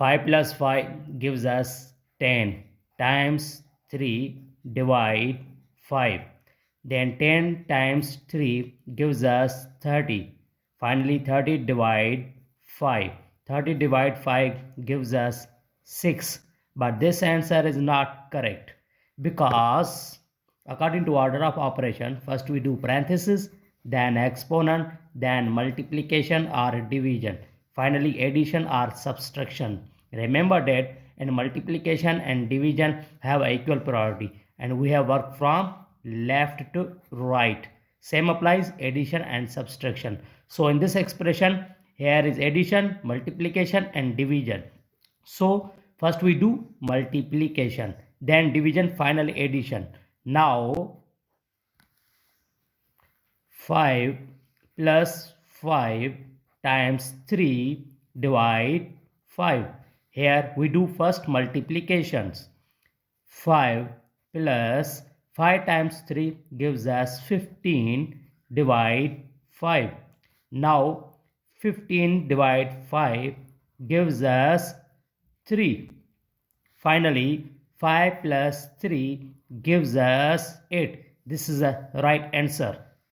5 plus 5 gives us 10 times 3 divide 5. Then 10 times 3 gives us 30. Finally 30 divide 5. 30 divide 5 gives us 6. But this answer is not correct because according to order of operation, first we do parenthesis, then exponent, then multiplication or division, finally addition or subtraction. Remember that in multiplication and division have equal priority and we have worked from left to right. Same applies addition and subtraction. So in this expression, here is addition, multiplication and division. So first we do multiplication, then division, finally addition. Now 5 plus 5 times 3 divide 5. Here we do first multiplications. 5 plus 5 times 3 gives us 15 divide 5. Now 15 divide 5 gives us 3. Finally 5 plus 3 gives us 8. This is the right answer.